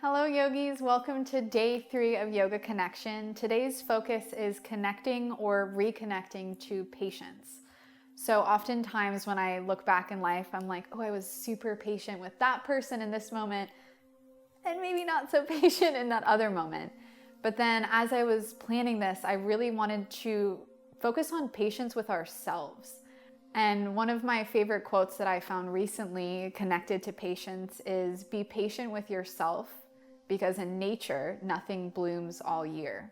Hello yogis, welcome to day 3 of Yoga Connection. Today's focus is connecting or reconnecting to patience. So oftentimes when I look back in life, I'm like, oh, I was super patient with that person in this moment and maybe not so patient in that other moment. But then as I was planning this, I really wanted to focus on patience with ourselves. And one of my favorite quotes that I found recently connected to patience is, be patient with yourself, because in nature, nothing blooms all year.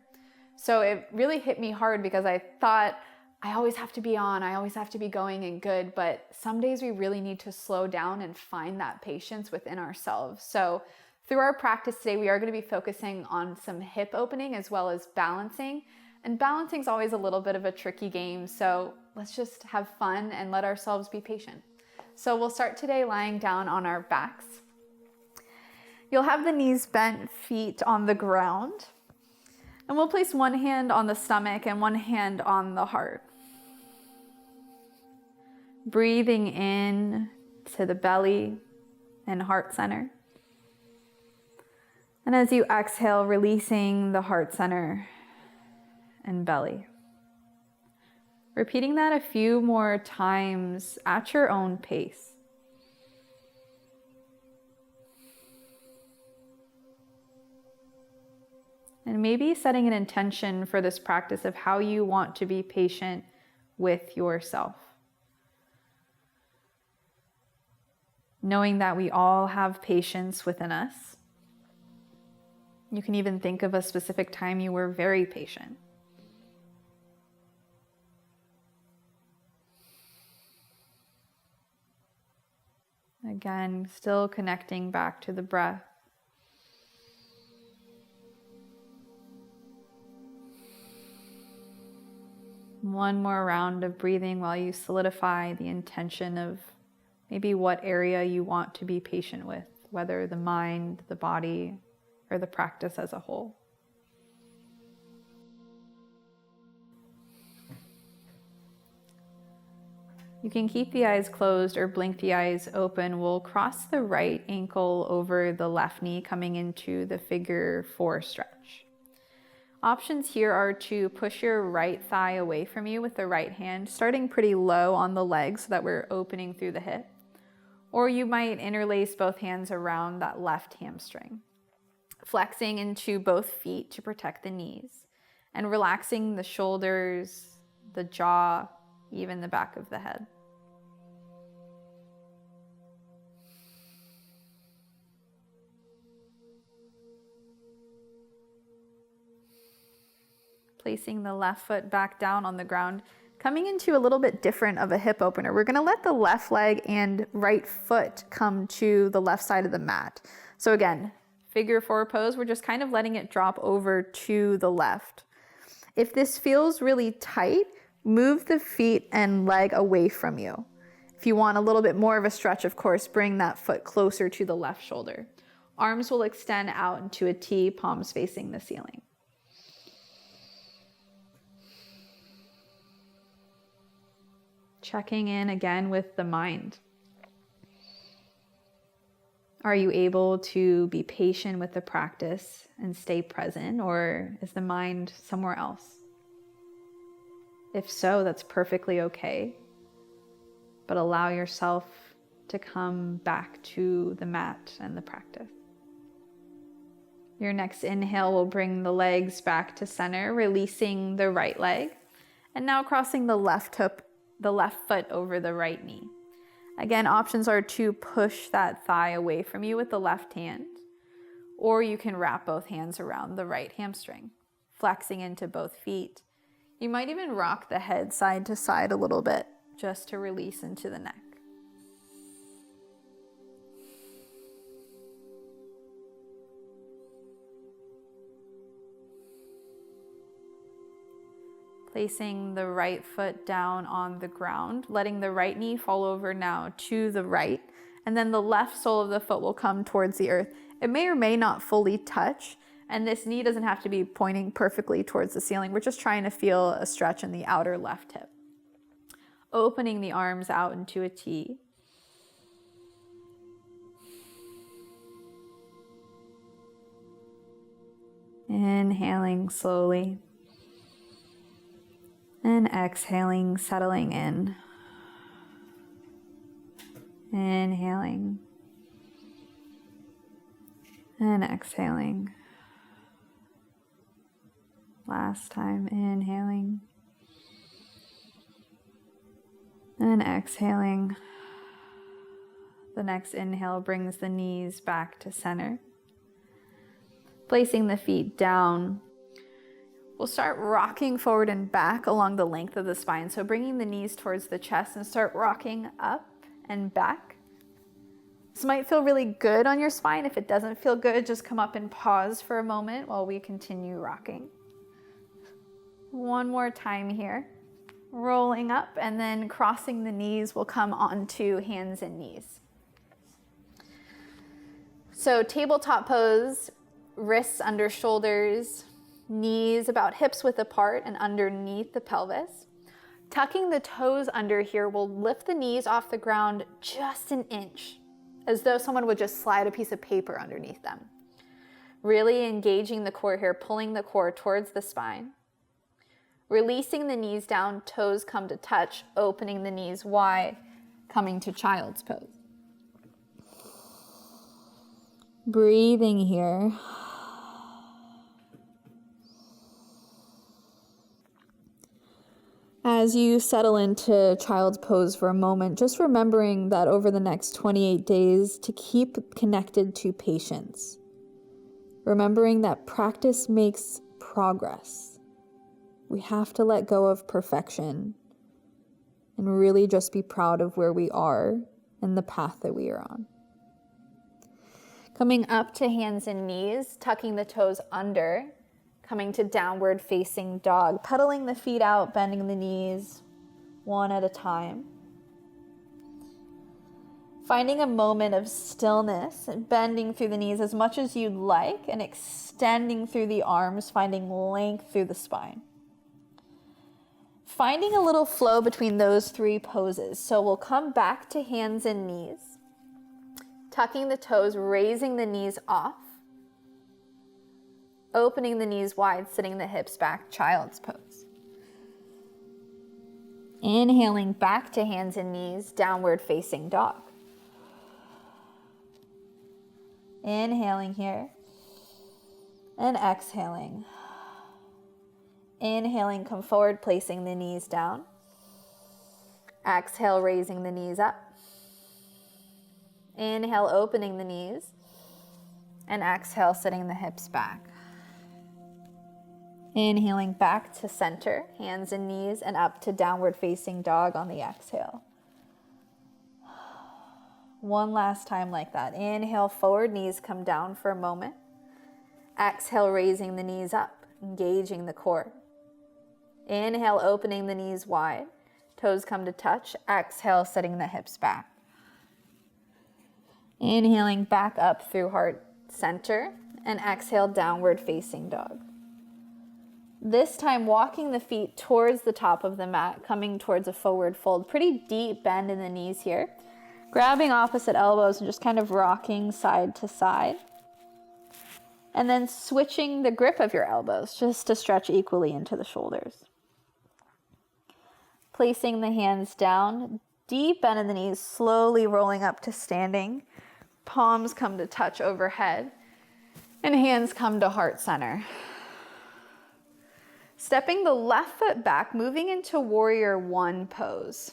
So it really hit me hard because I thought I always have to be on, I always have to be going and good, but some days we really need to slow down and find that patience within ourselves. So through our practice today, we are going to be focusing on some hip opening as well as balancing. And balancing is always a little bit of a tricky game, so let's just have fun and let ourselves be patient. So we'll start today lying down on our backs. You'll have the knees bent, feet on the ground. And we'll place one hand on the stomach and one hand on the heart. Breathing in to the belly and heart center. And as you exhale, releasing the heart center and belly. Repeating that a few more times at your own pace. And maybe setting an intention for this practice of how you want to be patient with yourself. Knowing that we all have patience within us. You can even think of a specific time you were very patient. Again, still connecting back to the breath. One more round of breathing while you solidify the intention of maybe what area you want to be patient with, whether the mind, the body, or the practice as a whole. You can keep the eyes closed or blink the eyes open. We'll cross the right ankle over the left knee, coming into the figure 4 stretch. Options here are to push your right thigh away from you with the right hand, starting pretty low on the leg so that we're opening through the hip. Or you might interlace both hands around that left hamstring, flexing into both feet to protect the knees, and relaxing the shoulders, the jaw, even the back of the head. Placing the left foot back down on the ground, coming into a little bit different of a hip opener. We're going to let the left leg and right foot come to the left side of the mat. So again, figure 4 pose, we're just kind of letting it drop over to the left. If this feels really tight, move the feet and leg away from you. If you want a little bit more of a stretch, of course, bring that foot closer to the left shoulder. Arms will extend out into a T, palms facing the ceiling. Checking in again with the mind. Are you able to be patient with the practice and stay present, or is the mind somewhere else? If so, that's perfectly okay. But allow yourself to come back to the mat and the practice. Your next inhale will bring the legs back to center, releasing the right leg, and now crossing the left foot over the right knee. Again, options are to push that thigh away from you with the left hand, or you can wrap both hands around the right hamstring, flexing into both feet. You might even rock the head side to side a little bit, just to release into the neck. Placing the right foot down on the ground, letting the right knee fall over now to the right, and then the left sole of the foot will come towards the earth. It may or may not fully touch, and this knee doesn't have to be pointing perfectly towards the ceiling. We're just trying to feel a stretch in the outer left hip. Opening the arms out into a T. Inhaling slowly. And exhaling, settling in. Inhaling. And exhaling. Last time, inhaling. And exhaling. The next inhale brings the knees back to center. Placing the feet down. We'll start rocking forward and back along the length of the spine. So bringing the knees towards the chest and start rocking up and back. This might feel really good on your spine. If it doesn't feel good, just come up and pause for a moment while we continue rocking. One more time here. Rolling up and then crossing the knees will come onto hands and knees. So tabletop pose, wrists under shoulders, knees about hips width apart and underneath the pelvis. Tucking the toes under here will lift the knees off the ground just an inch, as though someone would just slide a piece of paper underneath them. Really engaging the core here, pulling the core towards the spine. Releasing the knees down, toes come to touch, opening the knees wide, coming to child's pose. Breathing here. As you settle into child's pose for a moment, just remembering that over the next 28 days to keep connected to patience. Remembering that practice makes progress. We have to let go of perfection and really just be proud of where we are and the path that we are on. Coming up to hands and knees, tucking the toes under, coming to downward facing dog, pedaling the feet out, bending the knees one at a time. Finding a moment of stillness, bending through the knees as much as you'd like and extending through the arms, finding length through the spine. Finding a little flow between those three poses. So we'll come back to hands and knees, tucking the toes, raising the knees off, opening the knees wide, sitting the hips back, child's pose. Inhaling back to hands and knees, downward facing dog. Inhaling here and exhaling. Inhaling, come forward, placing the knees down. Exhale, raising the knees up. Inhale, opening the knees. And exhale, sitting the hips back. Inhaling back to center, hands and knees, and up to downward facing dog on the exhale. One last time like that. Inhale, forward, knees come down for a moment. Exhale, raising the knees up, engaging the core. Inhale, opening the knees wide. Toes come to touch. Exhale, setting the hips back. Inhaling back up through heart center. And exhale, downward facing dog. This time, walking the feet towards the top of the mat, coming towards a forward fold. Pretty deep bend in the knees here. Grabbing opposite elbows and just kind of rocking side to side. And then switching the grip of your elbows just to stretch equally into the shoulders. Placing the hands down, deep bend in the knees, slowly rolling up to standing. Palms come to touch overhead, and hands come to heart center. Stepping the left foot back, moving into warrior one pose.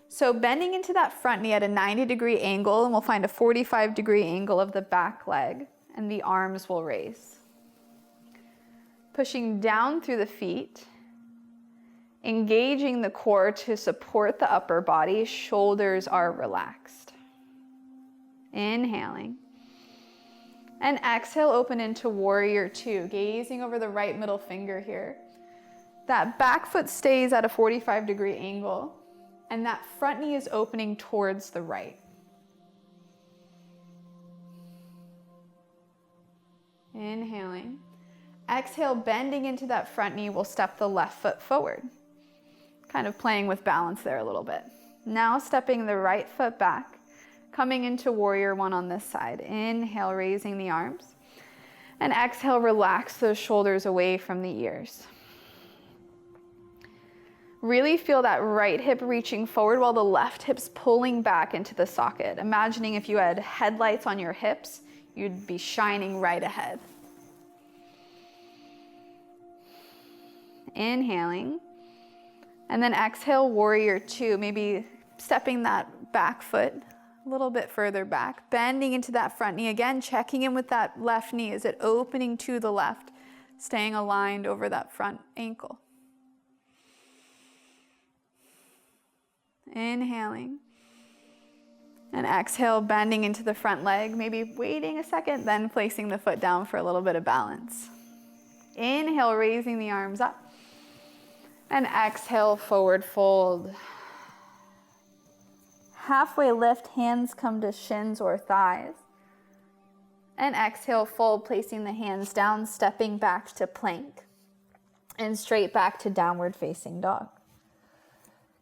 So bending into that front knee at a 90-degree angle, and we'll find a 45-degree angle of the back leg, and the arms will raise. Pushing down through the feet, engaging the core to support the upper body, shoulders are relaxed. Inhaling. And exhale, open into warrior two, gazing over the right middle finger here. That back foot stays at a 45-degree angle, and that front knee is opening towards the right. Inhaling. Exhale, bending into that front knee, we'll step the left foot forward. Kind of playing with balance there a little bit. Now stepping the right foot back, coming into warrior one on this side. Inhale, raising the arms. And exhale, relax those shoulders away from the ears. Really feel that right hip reaching forward while the left hip's pulling back into the socket. Imagining if you had headlights on your hips, you'd be shining right ahead. Inhaling. And then exhale, warrior two, maybe stepping that back foot a little bit further back, bending into that front knee again, checking in with that left knee. Is it opening to the left, staying aligned over that front ankle? Inhaling. And exhale, bending into the front leg, maybe waiting a second, then placing the foot down for a little bit of balance. Inhale, raising the arms up. And exhale, forward fold. Halfway lift, hands come to shins or thighs. And exhale, fold, placing the hands down, stepping back to plank. And straight back to downward facing dog.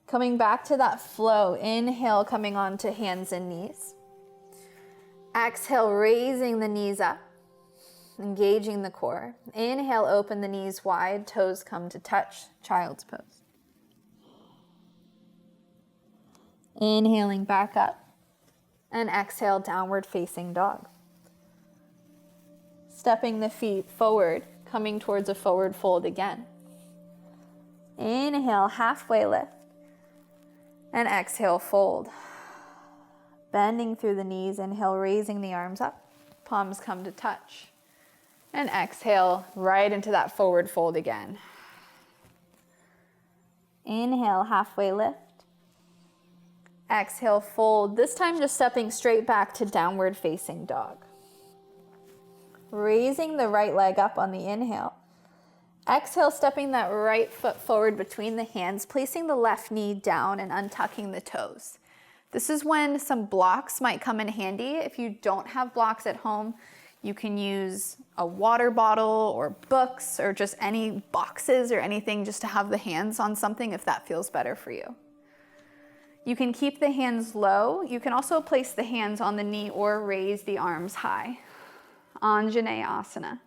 Coming back to that flow, inhale, coming onto hands and knees. Exhale, raising the knees up, engaging the core. Inhale, open the knees wide, toes come to touch, child's pose. Inhaling back up, and exhale, downward facing dog. Stepping the feet forward, coming towards a forward fold again. Inhale, halfway lift. And exhale, fold. Bending through the knees, inhale, raising the arms up. Palms come to touch. And exhale, right into that forward fold again. Inhale, halfway lift. Exhale, fold. This time just stepping straight back to downward facing dog. Raising the right leg up on the inhale. Exhale, stepping that right foot forward between the hands, placing the left knee down and untucking the toes. This is when some blocks might come in handy. If you don't have blocks at home, you can use a water bottle or books or just any boxes or anything just to have the hands on something if that feels better for you. You can keep the hands low. You can also place the hands on the knee or raise the arms high. Anjaneyasana.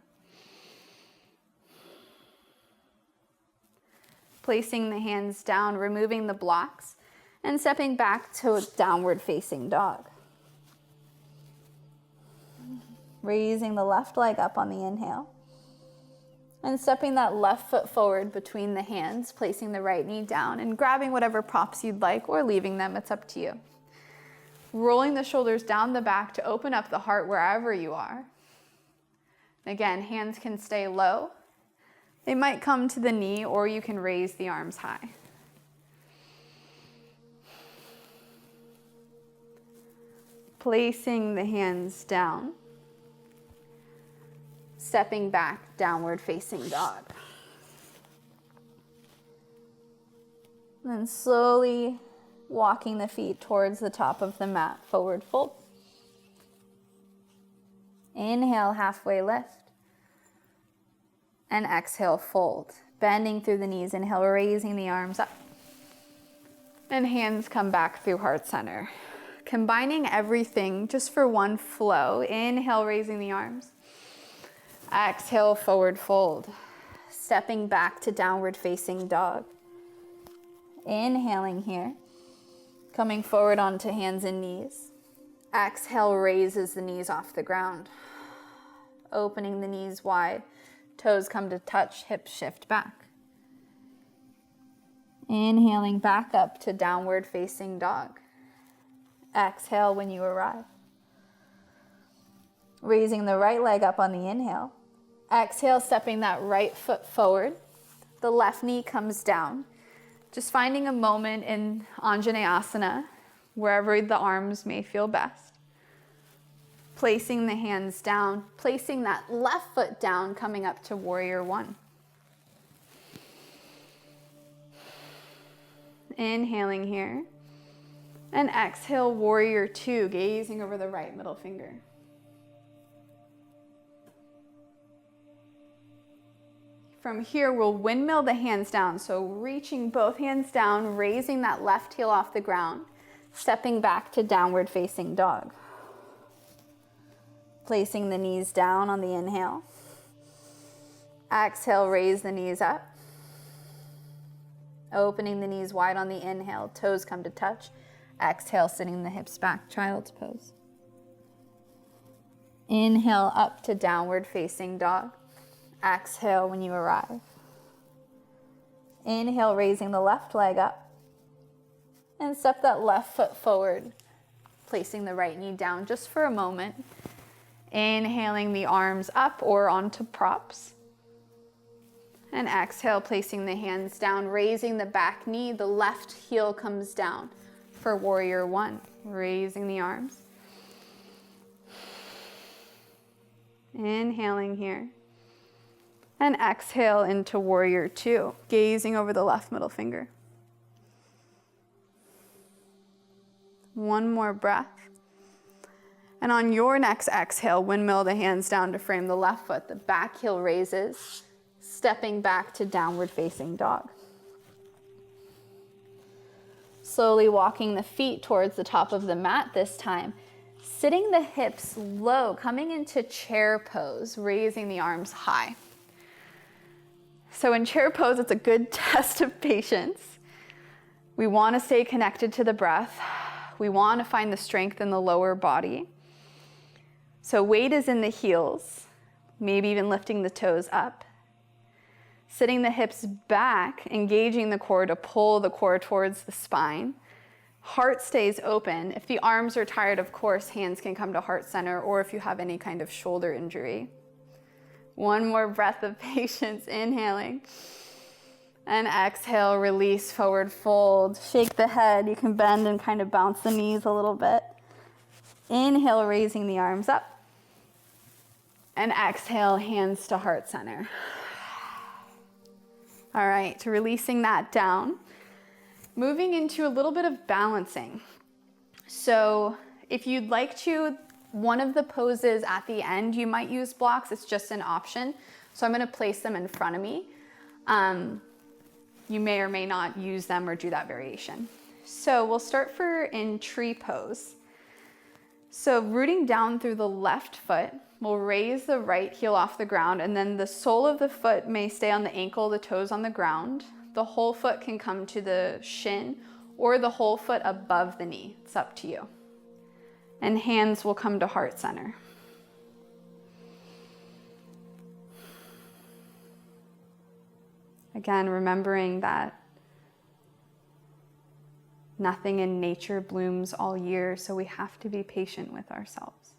Placing the hands down, removing the blocks, and stepping back to a downward facing dog. Raising the left leg up on the inhale. And stepping that left foot forward between the hands, placing the right knee down and grabbing whatever props you'd like or leaving them, it's up to you. Rolling the shoulders down the back to open up the heart wherever you are. Again, hands can stay low. They might come to the knee or you can raise the arms high. Placing the hands down. Stepping back, downward facing dog. And then slowly walking the feet towards the top of the mat, forward fold. Inhale, halfway lift. And exhale, fold. Bending through the knees, inhale, raising the arms up. And hands come back through heart center. Combining everything just for one flow. Inhale, raising the arms. Exhale, forward fold. Stepping back to downward facing dog. Inhaling here. Coming forward onto hands and knees. Exhale, raises the knees off the ground. Opening the knees wide. Toes come to touch, hips shift back. Inhaling back up to downward facing dog. Exhale when you arrive. Raising the right leg up on the inhale. Exhale, stepping that right foot forward. The left knee comes down. Just finding a moment in Anjaneyasana, wherever the arms may feel best. Placing the hands down, placing that left foot down, coming up to warrior one. Inhaling here. And exhale, warrior two, gazing over the right middle finger. From here, we'll windmill the hands down. So reaching both hands down, raising that left heel off the ground, stepping back to downward facing dog. Placing the knees down on the inhale. Exhale, raise the knees up. Opening the knees wide on the inhale, toes come to touch. Exhale, sitting the hips back, child's pose. Inhale up to downward facing dog. Exhale when you arrive. Inhale, raising the left leg up. And step that left foot forward, placing the right knee down just for a moment. Inhaling the arms up or onto props. And exhale, placing the hands down, raising the back knee, the left heel comes down for warrior one. Raising the arms. Inhaling here. And exhale into warrior two, gazing over the left middle finger. One more breath. And on your next exhale, windmill the hands down to frame the left foot. The back heel raises, stepping back to downward facing dog. Slowly walking the feet towards the top of the mat this time. Sitting the hips low, coming into chair pose, raising the arms high. So in chair pose, it's a good test of patience. We want to stay connected to the breath. We want to find the strength in the lower body. So weight is in the heels, maybe even lifting the toes up. Sitting the hips back, engaging the core to pull the core towards the spine. Heart stays open. If the arms are tired, of course, hands can come to heart center, or if you have any kind of shoulder injury. One more breath of patience, inhaling. And exhale, release, forward fold. Shake the head. You can bend and kind of bounce the knees a little bit. Inhale, raising the arms up. And exhale, hands to heart center. All right, releasing that down. Moving into a little bit of balancing. So if you'd like to, one of the poses at the end, you might use blocks. It's just an option. So I'm going to place them in front of me. You may or may not use them or do that variation. So we'll start in tree pose. So rooting down through the left foot, we'll raise the right heel off the ground, and then the sole of the foot may stay on the ankle, the toes on the ground. The whole foot can come to the shin or the whole foot above the knee. It's up to you. And hands will come to heart center. Again, remembering that nothing in nature blooms all year, so we have to be patient with ourselves.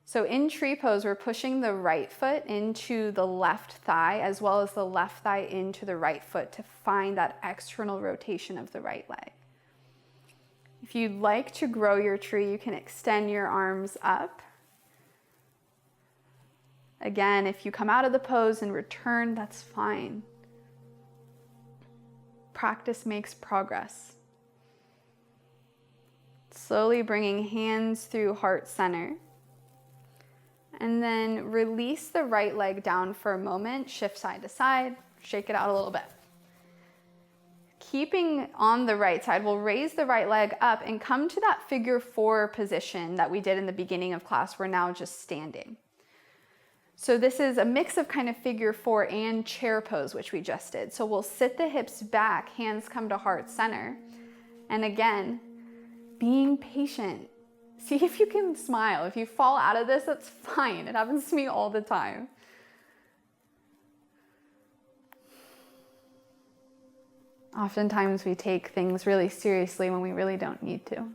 So in tree pose, we're pushing the right foot into the left thigh, as well as the left thigh into the right foot to find that external rotation of the right leg. If you'd like to grow your tree, you can extend your arms up. Again, if you come out of the pose and return, that's fine. Practice makes progress. Slowly bringing hands through heart center. And then release the right leg down for a moment, shift side to side, shake it out a little bit. Keeping on the right side, we'll raise the right leg up and come to that figure four position that we did in the beginning of class. We're now just standing. So this is a mix of kind of figure four and chair pose, which we just did. So we'll sit the hips back, hands come to heart center. And again, being patient. See if you can smile. If you fall out of this, that's fine. It happens to me all the time. Oftentimes we take things really seriously when we really don't need to.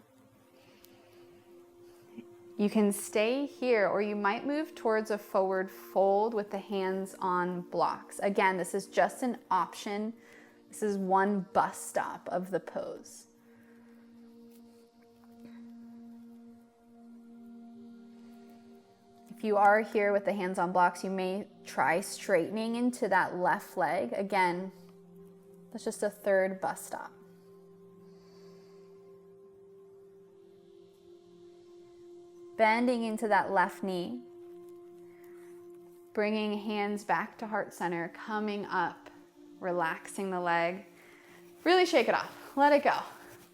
You can stay here, or you might move towards a forward fold with the hands on blocks. Again, this is just an option. This is one bus stop of the pose. If you are here with the hands on blocks, you may try straightening into that left leg. Again, that's just a third bus stop. Bending into that left knee. Bringing hands back to heart center, coming up, relaxing the leg. Really shake it off, let it go.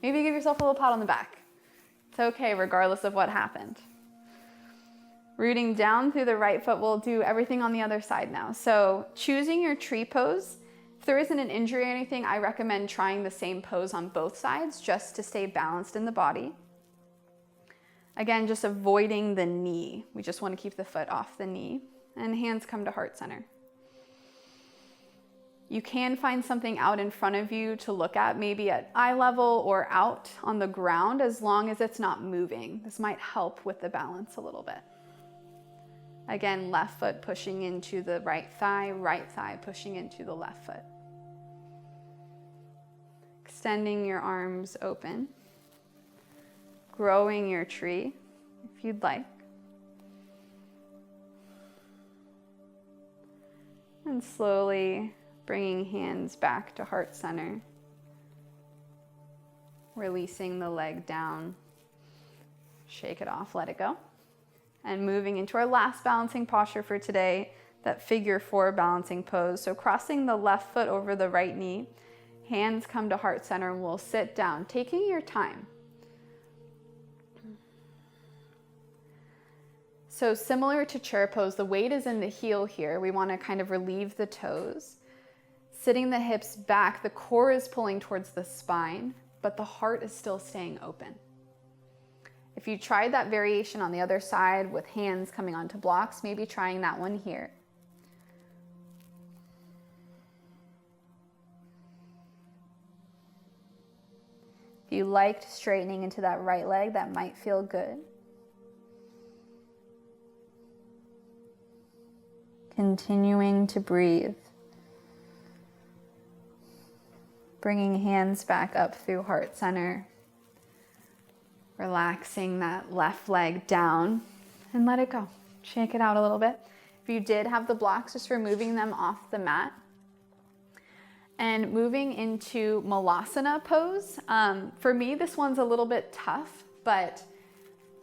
Maybe give yourself a little pat on the back. It's okay regardless of what happened. Rooting down through the right foot, we'll do everything on the other side now. So choosing your tree pose. If there isn't an injury or anything, I recommend trying the same pose on both sides just to stay balanced in the body. Again, just avoiding the knee. We just want to keep the foot off the knee, and hands come to heart center. You can find something out in front of you to look at, maybe at eye level or out on the ground, as long as it's not moving. This might help with the balance a little bit. Again, left foot pushing into the right thigh pushing into the left foot. Extending your arms open. Growing your tree, if you'd like. And slowly bringing hands back to heart center. Releasing the leg down. Shake it off, let it go. And moving into our last balancing posture for today, that figure 4 balancing pose. So crossing the left foot over the right knee, hands come to heart center, and we'll sit down, taking your time. So similar to chair pose, the weight is in the heel here. We want to kind of relieve the toes. Sitting the hips back, the core is pulling towards the spine, but the heart is still staying open. If you tried that variation on the other side with hands coming onto blocks, maybe trying that one here. If you liked straightening into that right leg, that might feel good. Continuing to breathe. Bringing hands back up through heart center. Relaxing that left leg down and let it go. Shake it out a little bit. If you did have the blocks, just removing them off the mat. And moving into Malasana pose. For me, this one's a little bit tough, but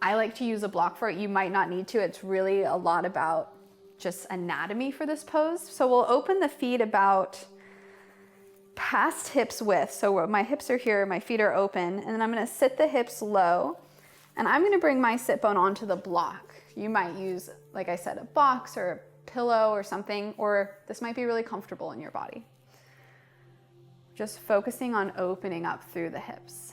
I like to use a block for it. You might not need to. It's really a lot about just anatomy for this pose. So we'll open the feet about past hips width. So my hips are here, my feet are open, and then I'm gonna sit the hips low, and I'm gonna bring my sit bone onto the block. You might use, like I said, a box or a pillow or something, or this might be really comfortable in your body. Just focusing on opening up through the hips.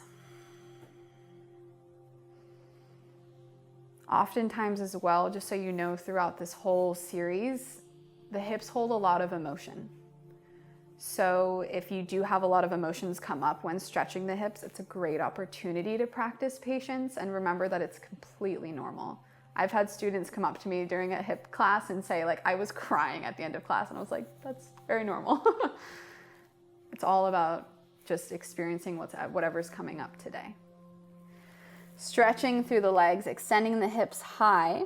Oftentimes as well, just so you know, throughout this whole series, the hips hold a lot of emotion. So if you do have a lot of emotions come up when stretching the hips, it's a great opportunity to practice patience, and remember that it's completely normal. I've had students come up to me during a hip class and say, like, I was crying at the end of class, and I was like, that's very normal. It's all about just experiencing whatever's coming up today. Stretching through the legs, extending the hips high,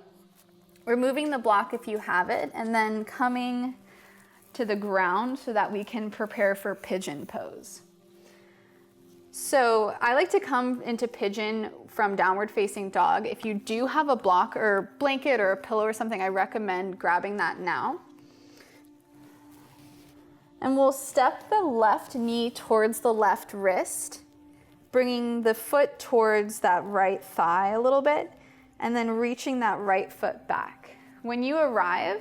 removing the block if you have it, and then coming to the ground so that we can prepare for pigeon pose. So I like to come into pigeon from downward facing dog. If you do have a block or blanket or a pillow or something, I recommend grabbing that now. And we'll step the left knee towards the left wrist, bringing the foot towards that right thigh a little bit, and then reaching that right foot back. When you arrive,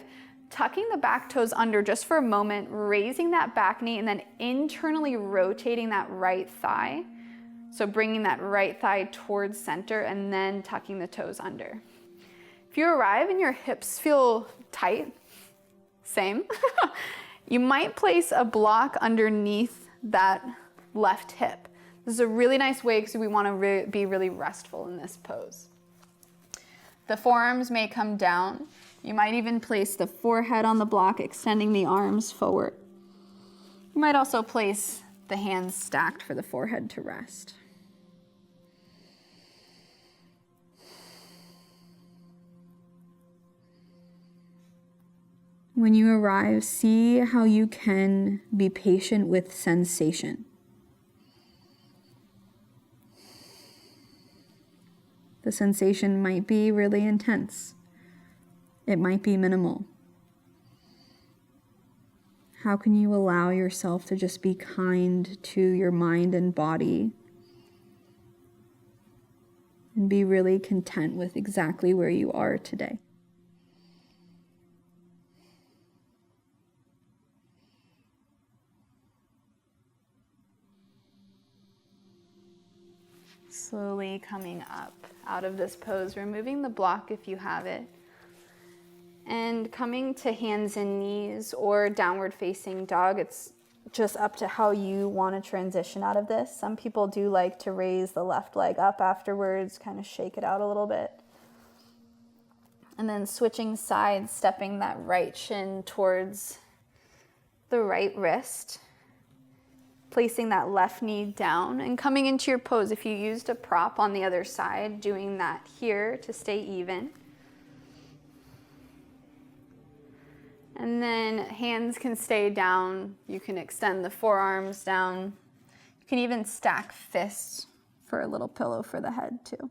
tucking the back toes under just for a moment, raising that back knee, and then internally rotating that right thigh. So bringing that right thigh towards center and then tucking the toes under. If you arrive and your hips feel tight, same, you might place a block underneath that left hip. This is a really nice way because we want to be really restful in this pose. The forearms may come down. You might even place the forehead on the block, extending the arms forward. You might also place the hands stacked for the forehead to rest. When you arrive, see how you can be patient with sensation. The sensation might be really intense. It might be minimal. How can you allow yourself to just be kind to your mind and body and be really content with exactly where you are today? Slowly coming up out of this pose, removing the block if you have it, and coming to hands and knees or downward facing dog. It's just up to how you want to transition out of this. Some people do like to raise the left leg up afterwards, kind of shake it out a little bit. And then switching sides, stepping that right shin towards the right wrist, placing that left knee down and coming into your pose. If you used a prop on the other side, doing that here to stay even. And then hands can stay down. You can extend the forearms down. You can even stack fists for a little pillow for the head too.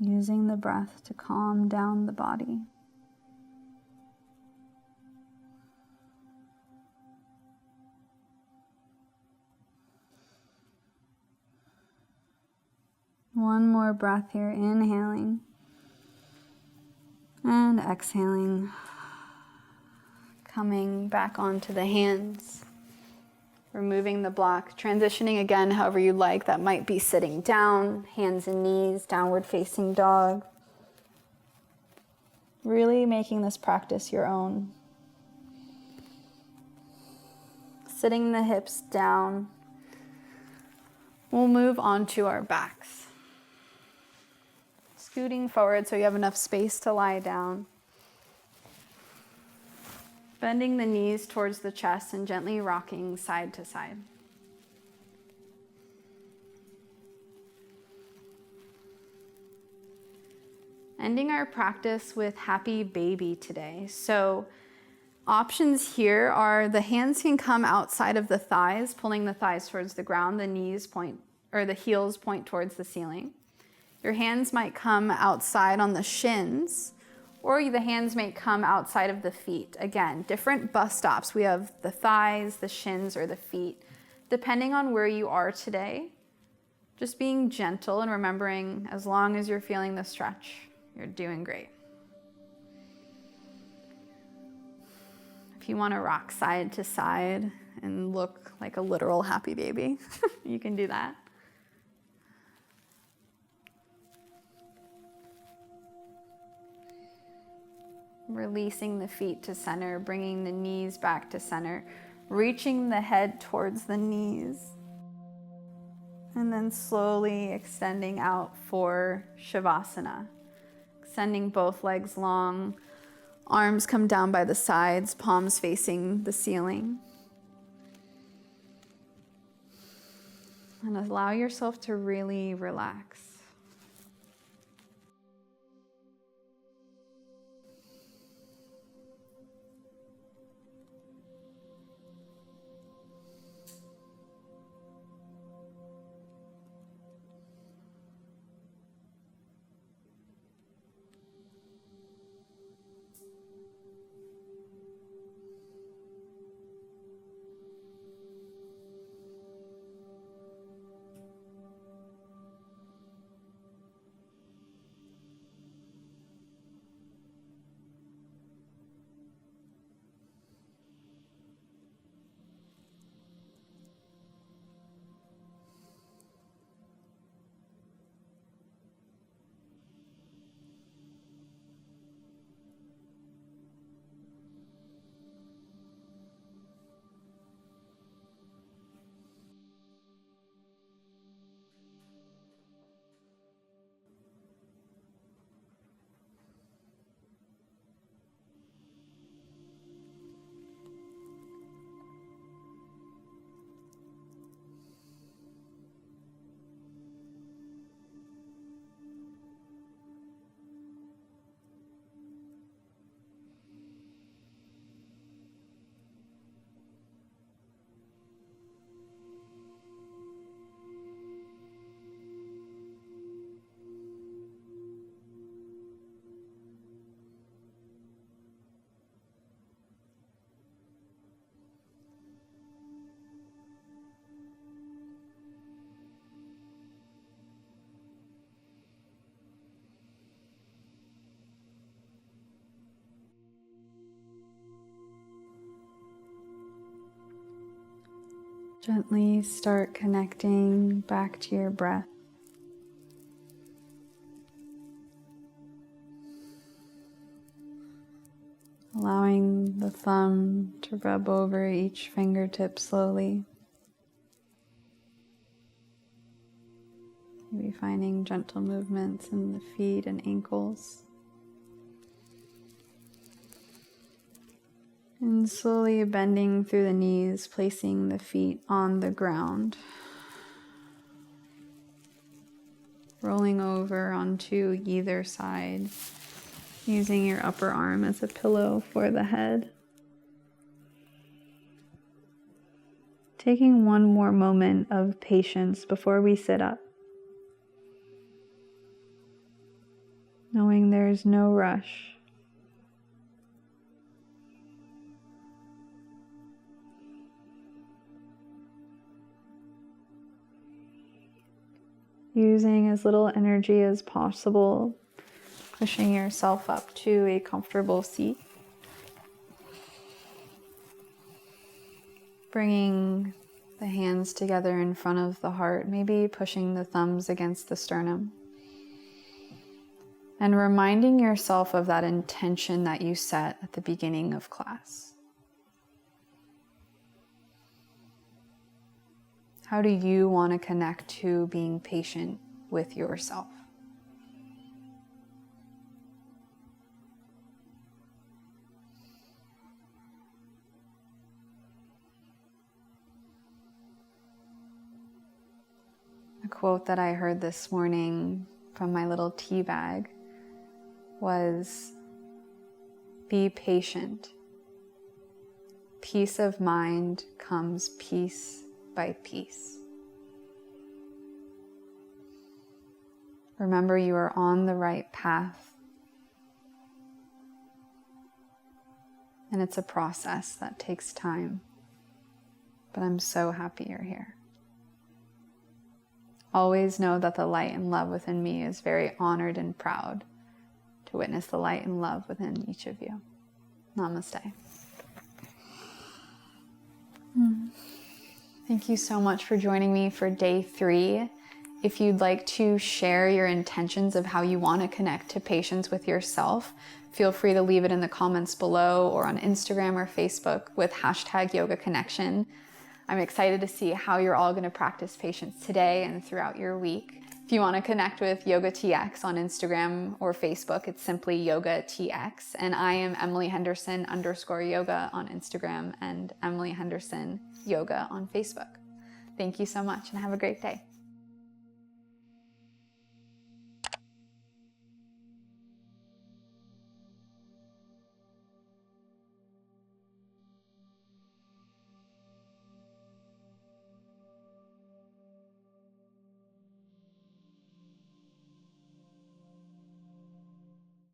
Using the breath to calm down the body. One more breath here, inhaling and exhaling. Coming back onto the hands, removing the block, transitioning again however you like. That might be sitting down, hands and knees, downward facing dog. Really making this practice your own. Sitting the hips down. We'll move on to our backs. Scooting forward so you have enough space to lie down. Bending the knees towards the chest and gently rocking side to side. Ending our practice with happy baby today. So options here are the hands can come outside of the thighs, pulling the thighs towards the ground, the knees point, or the heels point towards the ceiling. Your hands might come outside on the shins, or the hands may come outside of the feet. Again, different bus stops. We have the thighs, the shins, or the feet. Depending on where you are today, just being gentle and remembering as long as you're feeling the stretch, you're doing great. If you want to rock side to side and look like a literal happy baby, you can do that. Releasing the feet to center, bringing the knees back to center, reaching the head towards the knees, and then slowly extending out for Shavasana. Extending both legs long, arms come down by the sides, palms facing the ceiling. And allow yourself to really relax. Gently start connecting back to your breath. Allowing the thumb to rub over each fingertip slowly. Maybe finding gentle movements in the feet and ankles. And slowly bending through the knees, placing the feet on the ground. Rolling over onto either side, using your upper arm as a pillow for the head. Taking one more moment of patience before we sit up. Knowing there's no rush. Using as little energy as possible, pushing yourself up to a comfortable seat. Bringing the hands together in front of the heart, maybe pushing the thumbs against the sternum. And reminding yourself of that intention that you set at the beginning of class. How do you want to connect to being patient with yourself? A quote that I heard this morning from my little tea bag was, "Be patient. Peace of mind comes piece by piece." Remember, you are on the right path. And it's a process that takes time. But I'm so happy you're here. Always know that the light and love within me is very honored and proud to witness the light and love within each of you. Namaste. Thank you so much for joining me for day 3. If you'd like to share your intentions of how you want to connect to patients with yourself, feel free to leave it in the comments below or on Instagram or Facebook with #YogaConnection. I'm excited to see how you're all going to practice patience today and throughout your week. If you want to connect with YOGATX on Instagram or Facebook, it's simply YOGATX. And I am Emily Henderson _yoga on Instagram and Emily Henderson yoga on Facebook. Thank you so much and have a great day.